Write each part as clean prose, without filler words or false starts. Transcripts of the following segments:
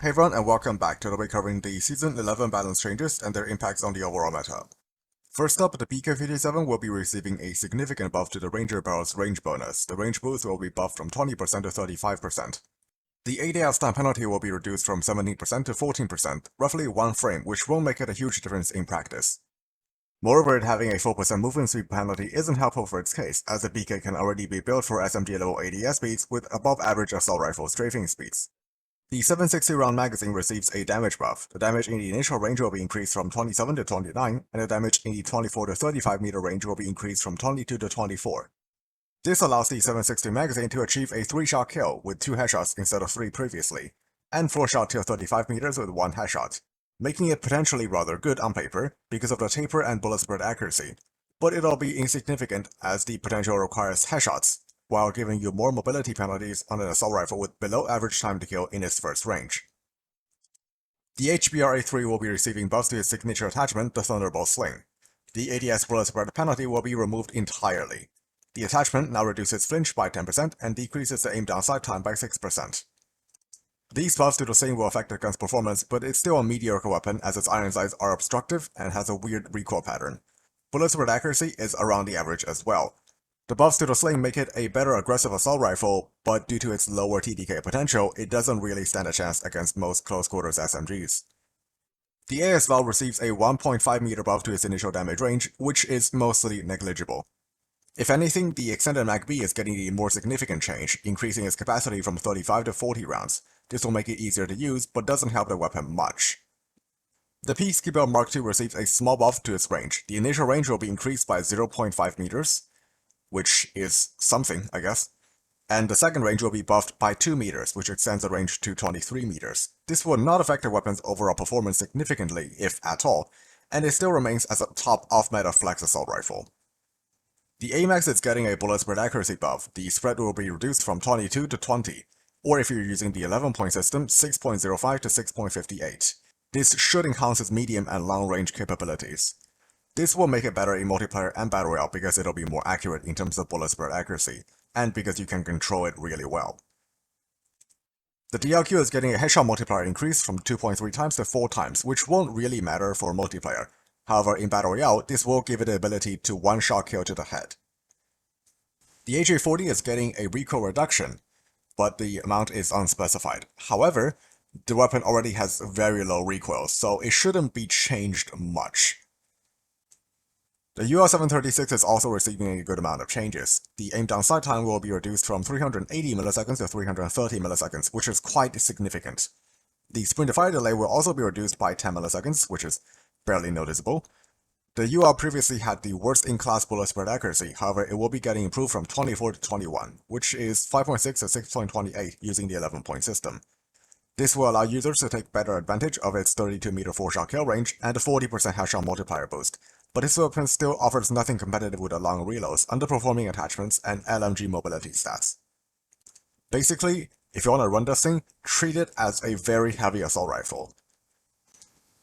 Hey everyone, and welcome back. Today we're covering the Season 11 balance changes and their impacts on the overall meta. First up, the PK-57 will be receiving a significant buff to the Ranger Barrel's range bonus. The range boost will be buffed from 20% to 35%. The ADS time penalty will be reduced from 17% to 14%, roughly 1 frame, which won't make it a huge difference in practice. Moreover, having a 4% movement speed penalty isn't helpful for its case, as the PK can already be built for SMG level ADS speeds with above average assault rifle strafing speeds. The 760 round magazine receives a damage buff. The damage in the initial range will be increased from 27 to 29, and the damage in the 24 to 35 meter range will be increased from 22 to 24. This allows the 760 magazine to achieve a 3-shot kill with 2 headshots instead of 3 previously, and 4-shot till 35 meters with 1 headshot, making it potentially rather good on paper because of the taper and bullet spread accuracy, but it'll be insignificant as the potential requires headshots, while giving you more mobility penalties on an assault rifle with below average time to kill in its first range. The HBR-A3 will be receiving buffs to its signature attachment, the Thunderbolt Sling. The ADS bullet spread penalty will be removed entirely. The attachment now reduces flinch by 10% and decreases the aim down sight time by 6%. These buffs to the sling will affect the gun's performance, but it's still a mediocre weapon as its iron sights are obstructive and has a weird recoil pattern. Bullet spread accuracy is around the average as well. The buffs to the sling make it a better aggressive assault rifle, but due to its lower TDK potential, it doesn't really stand a chance against most close quarters SMGs. The ASVAL receives a 1.5 meter buff to its initial damage range, which is mostly negligible. If anything, the extended MAC-B is getting a more significant change, increasing its capacity from 35 to 40 rounds. This will make it easier to use, but doesn't help the weapon much. The Peacekeeper Mark II receives a small buff to its range. The initial range will be increased by 0.5 meters, which is something, I guess, and the second range will be buffed by 2 meters, which extends the range to 23 meters. This will not affect the weapon's overall performance significantly, if at all, and it still remains as a top off-meta flex assault rifle. The AMAX is getting a bullet spread accuracy buff. The spread will be reduced from 22 to 20, or if you're using the 11-point system, 6.05 to 6.58. This should enhance its medium and long-range capabilities. This will make it better in multiplayer and battle royale because it'll be more accurate in terms of bullet spread accuracy, and because you can control it really well. The DLQ is getting a headshot multiplier increase from 2.3 times to 4 times, which won't really matter for multiplayer. However, in battle royale, this will give it the ability to one-shot kill to the head. The AJ-40 is getting a recoil reduction, but the amount is unspecified. However, the weapon already has very low recoil, so it shouldn't be changed much. The UL-736 is also receiving a good amount of changes. The aim down sight time will be reduced from 380 milliseconds to 330 milliseconds, which is quite significant. The sprint to fire delay will also be reduced by 10 milliseconds, which is barely noticeable. The UL previously had the worst in-class bullet spread accuracy, however it will be getting improved from 24 to 21, which is 5.6 to 6.28 using the 11-point system. This will allow users to take better advantage of its 32-meter 4-shot kill range and a 40% headshot multiplier boost, but this weapon still offers nothing competitive with the long reloads, underperforming attachments, and LMG mobility stats. Basically, if you want to run this thing, treat it as a very heavy assault rifle.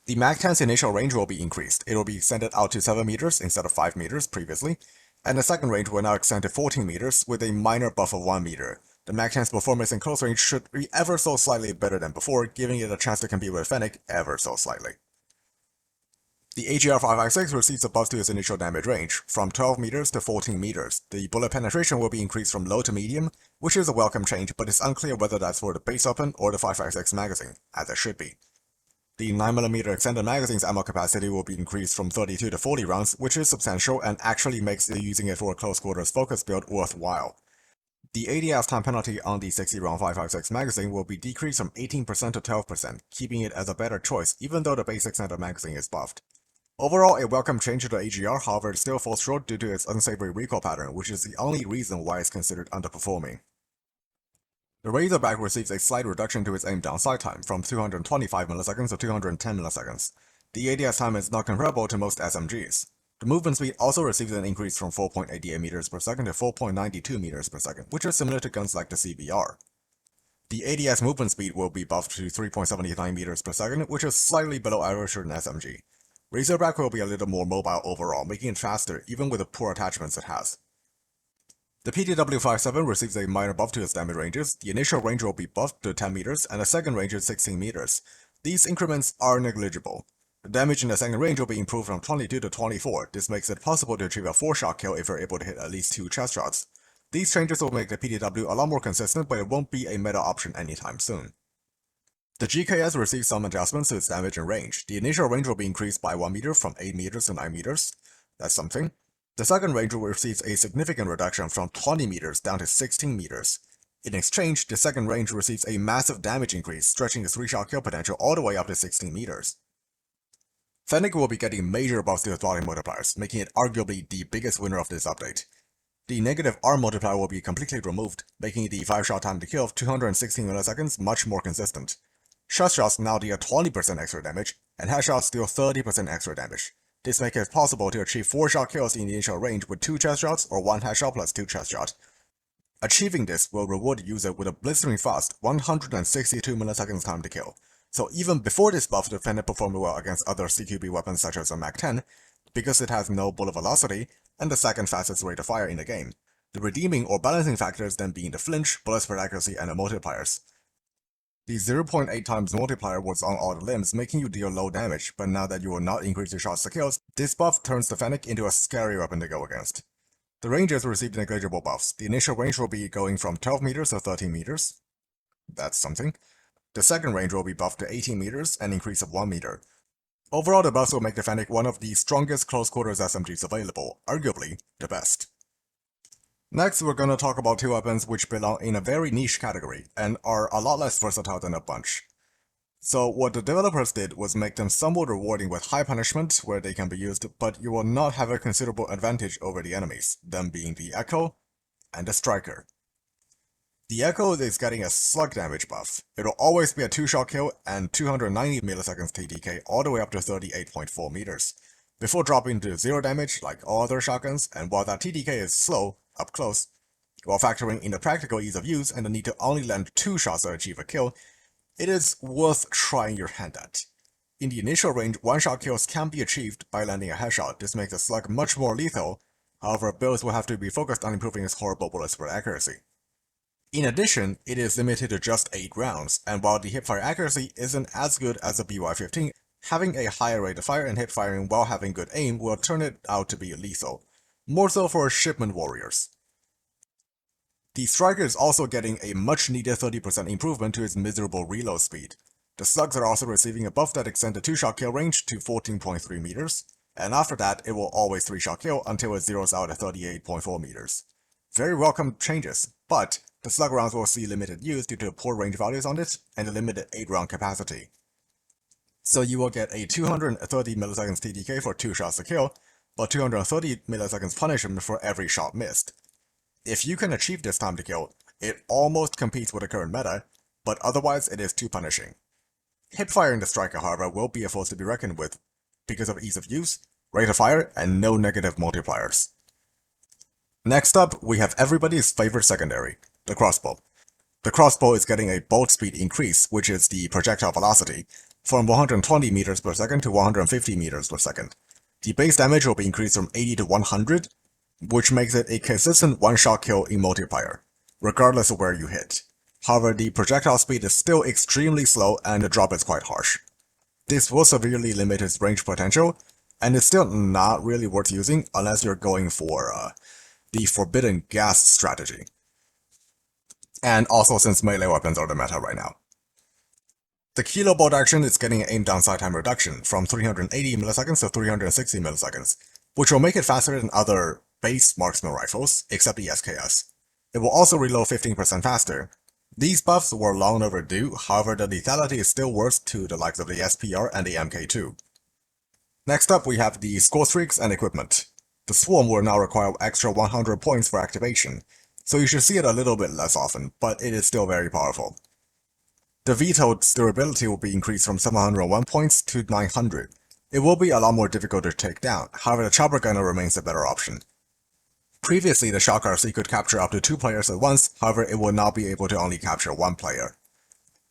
The MAC-10's initial range will be increased. It will be extended out to 7 meters instead of 5 meters previously, and the second range will now extend to 14 meters with a minor buff of 1 meter. The MAC-10's performance in close range should be ever so slightly better than before, giving it a chance to compete with Fennec ever so slightly. The AGR-556 receives a buff to its initial damage range, from 12 meters to 14 meters. The bullet penetration will be increased from low to medium, which is a welcome change, but it's unclear whether that's for the base weapon or the 556 magazine, as it should be. The 9mm extended magazine's ammo capacity will be increased from 32 to 40 rounds, which is substantial and actually makes using it for a close quarters focus build worthwhile. The ADS time penalty on the 60-round 556 magazine will be decreased from 18% to 12%, keeping it as a better choice even though the base extended magazine is buffed. Overall, a welcome change to the AGR, however, it still falls short due to its unsavory recoil pattern, which is the only reason why it's considered underperforming. The Razorback receives a slight reduction to its aim down sight time, from 225 milliseconds to 210 milliseconds. The ADS time is not comparable to most SMGs. The movement speed also receives an increase from 4.88 meters per second to 4.92 meters per second, which is similar to guns like the CBR. The ADS movement speed will be buffed to 3.79 meters per second, which is slightly below average for an SMG. Razorback will be a little more mobile overall, making it faster even with the poor attachments it has. The PTW57 receives a minor buff to its damage ranges. The initial range will be buffed to 10 meters, and the second range is 16 meters. These increments are negligible. The damage in the second range will be improved from 22 to 24. This makes it possible to achieve a 4-shot kill if you're able to hit at least 2 chest shots. These changes will make the PTW a lot more consistent, but it won't be a meta option anytime soon. The GKS receives some adjustments to its damage and range. The initial range will be increased by 1 meter from 8 meters to 9 meters. That's something. The second range will receive a significant reduction from 20 meters down to 16 meters. In exchange, the second range receives a massive damage increase, stretching its 3-shot kill potential all the way up to 16 meters. Fennec will be getting major buffs to its body multipliers, making it arguably the biggest winner of this update. The negative R multiplier will be completely removed, making the 5-shot time to kill of 216 milliseconds much more consistent. Chest shots now deal 20% extra damage, and headshots deal 30% extra damage. This makes it possible to achieve 4-shot kills in the initial range with 2 chest shots or 1 headshot plus 2 chest shots. Achieving this will reward the user with a blistering fast 162 milliseconds time to kill. So even before this buff, the Fennec performed well against other CQB weapons such as the MAC-10, because it has no bullet velocity and the second fastest rate of fire in the game. The redeeming or balancing factors then being the flinch, bullet spread accuracy, and the multipliers. The 0.8 times multiplier was on all the limbs, making you deal low damage, but now that you will not increase your shots to kills, this buff turns the Fennec into a scary weapon to go against. The Rangers received negligible buffs. The initial range will be going from 12 meters to 13 meters. That's something. The second range will be buffed to 18 meters, an increase of 1 meter. Overall, the buffs will make the Fennec one of the strongest close quarters SMGs available, arguably the best. Next, we're gonna talk about 2 weapons which belong in a very niche category, and are a lot less versatile than a bunch. So what the developers did was make them somewhat rewarding with high punishment where they can be used, but you will not have a considerable advantage over the enemies, them being the Echo and the Striker. The Echo is getting a slug damage buff. It'll always be a 2-shot kill and 290 milliseconds TDK all the way up to 38.4 meters, before dropping to 0 damage like all other shotguns, and while that TDK is slow, up close, while factoring in the practical ease of use and the need to only land 2 shots to achieve a kill, it is worth trying your hand at. In the initial range, 1-shot kills can be achieved by landing a headshot. This makes the slug much more lethal, however builds will have to be focused on improving its horrible bullet spread accuracy. In addition, it is limited to just 8 rounds, and while the hipfire accuracy isn't as good as the BY-15, having a higher rate of fire and hip firing while having good aim will turn it out to be lethal, more so for shipment warriors. The Striker is also getting a much needed 30% improvement to its miserable reload speed. The slugs are also receiving a buff that extends the 2-shot kill range to 14.3 meters, and after that it will always 3-shot kill until it zeroes out at 38.4 meters. Very welcome changes, but the slug rounds will see limited use due to poor range values on it and a limited 8-round capacity. So you will get a 230 milliseconds TDK for 2 shots to kill, but 230 milliseconds punishment for every shot missed. If you can achieve this time to kill, it almost competes with the current meta, but otherwise it is too punishing. Hipfire in the Striker, however, will be a force to be reckoned with, because of ease of use, rate of fire, and no negative multipliers. Next up, we have everybody's favorite secondary, the crossbow. The crossbow is getting a bolt speed increase, which is the projectile velocity, from 120 meters per second to 150 meters per second. The base damage will be increased from 80 to 100, which makes it a consistent 1-shot kill in multiplayer, regardless of where you hit. However, the projectile speed is still extremely slow and the drop is quite harsh. This will severely limit its range potential, and it's still not really worth using unless you're going for the Forbidden Gas strategy. And also since melee weapons are the meta right now. The Kilo bolt action is getting an aim down side time reduction from 380 milliseconds to 360 milliseconds, which will make it faster than other base marksman rifles, except the SKS. It will also reload 15% faster. These buffs were long overdue, however the lethality is still worse to the likes of the SPR and the MK2. Next up we have the score streaks and equipment. The Swarm will now require extra 100 points for activation, so you should see it a little bit less often, but it is still very powerful. The Vetoed's durability will be increased from 701 points to 900. It will be a lot more difficult to take down, however the Chopper Gunner remains a better option. Previously, the Shock RC could capture up to 2 players at once, however it will now be able to only capture 1 player.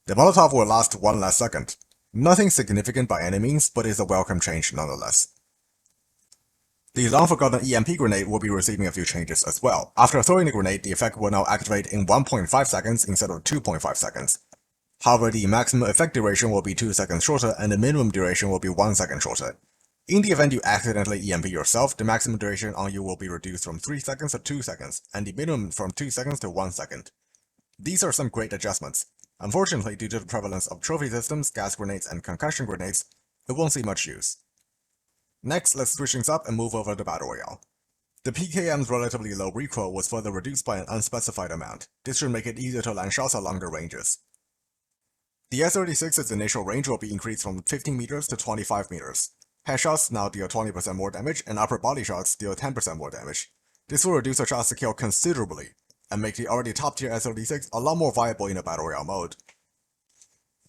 The Molotov will last 1 less second. Nothing significant by any means, but is a welcome change nonetheless. The long-forgotten EMP grenade will be receiving a few changes as well. After throwing the grenade, the effect will now activate in 1.5 seconds instead of 2.5 seconds. However, the maximum effect duration will be 2 seconds shorter and the minimum duration will be 1 second shorter. In the event you accidentally EMP yourself, the maximum duration on you will be reduced from 3 seconds to 2 seconds, and the minimum from 2 seconds to 1 second. These are some great adjustments. Unfortunately, due to the prevalence of trophy systems, gas grenades, and concussion grenades, it won't see much use. Next, let's switch things up and move over to Battle Royale. The PKM's relatively low recoil was further reduced by an unspecified amount. This should make it easier to land shots at longer ranges. The S-36's initial range will be increased from 15 meters to 25 meters. Headshots now deal 20% more damage, and upper body shots deal 10% more damage. This will reduce the shots to kill considerably, and make the already top-tier S-36 a lot more viable in a Battle Royale mode.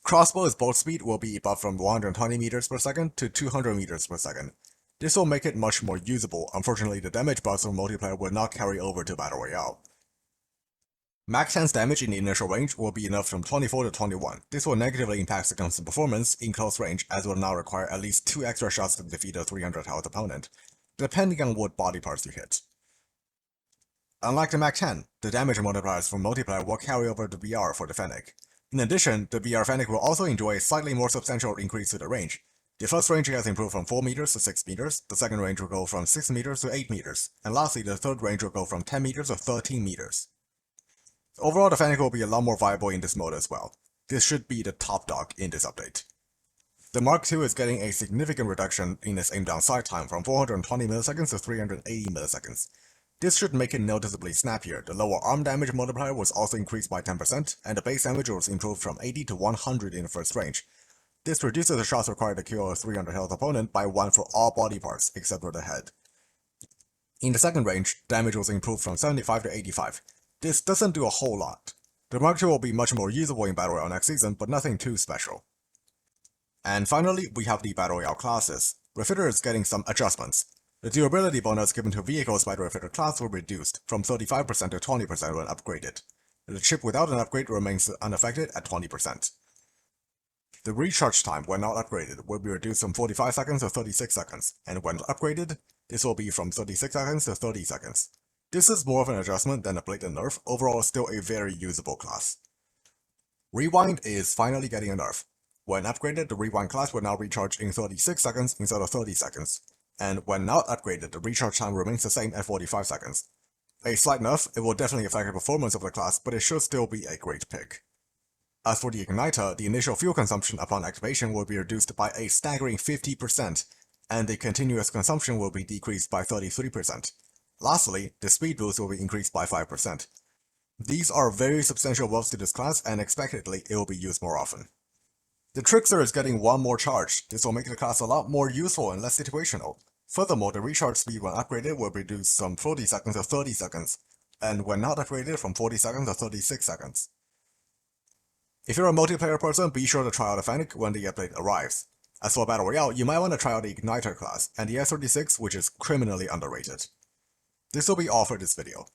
Crossbow's bolt speed will be buffed from 120 meters per second to 200 meters per second. This will make it much more usable. Unfortunately, the damage buffs from multiplayer will not carry over to Battle Royale. Mach 10's damage in the initial range will be enough from 24 to 21. This will negatively impact the gun's performance in close range, as it will now require at least 2 extra shots to defeat a 300 health opponent, depending on what body parts you hit. Unlike the Mach 10, the damage multipliers from multiplayer will carry over to VR for the Fennec. In addition, the VR Fennec will also enjoy a slightly more substantial increase to the range. The first range has improved from 4 meters to 6 meters, the second range will go from 6 meters to 8 meters, and lastly the third range will go from 10 meters to 13 meters. Overall, the Fennec will be a lot more viable in this mode as well. This should be the top dog in this update. The Mark II is getting a significant reduction in its aim down sight time from 420 milliseconds to 380 milliseconds. This should make it noticeably snappier. The lower arm damage multiplier was also increased by 10%, and the base damage was improved from 80 to 100 in the first range. This reduces the shots required to kill a 300 health opponent by 1 for all body parts except for the head. In the second range, damage was improved from 75 to 85. This doesn't do a whole lot. The Mark II will be much more usable in Battle Royale next season, but nothing too special. And finally, we have the Battle Royale classes. Refiter is getting some adjustments. The durability bonus given to vehicles by the Refiter class will be reduced from 35% to 20% when upgraded. The chip without an upgrade remains unaffected at 20%. The recharge time when not upgraded will be reduced from 45 seconds to 36 seconds, and when upgraded, this will be from 36 seconds to 30 seconds. This is more of an adjustment than a blatant nerf, overall still a very usable class. Rewind is finally getting a nerf. When upgraded, the Rewind class will now recharge in 36 seconds instead of 30 seconds, and when not upgraded, the recharge time remains the same at 45 seconds. A slight nerf, it will definitely affect the performance of the class, but it should still be a great pick. As for the Igniter, the initial fuel consumption upon activation will be reduced by a staggering 50%, and the continuous consumption will be decreased by 33%. Lastly, the speed boost will be increased by 5%. These are very substantial buffs to this class, and expectedly, it will be used more often. The Trickster is getting one more charge. This will make the class a lot more useful and less situational. Furthermore, the recharge speed when upgraded will be reduced from 40 seconds to 30 seconds, and when not upgraded from 40 seconds to 36 seconds. If you're a multiplayer person, be sure to try out the Fennec when the update arrives. As for Battle Royale, you might want to try out the Igniter class, and the S-36, which is criminally underrated. This will be all for this video.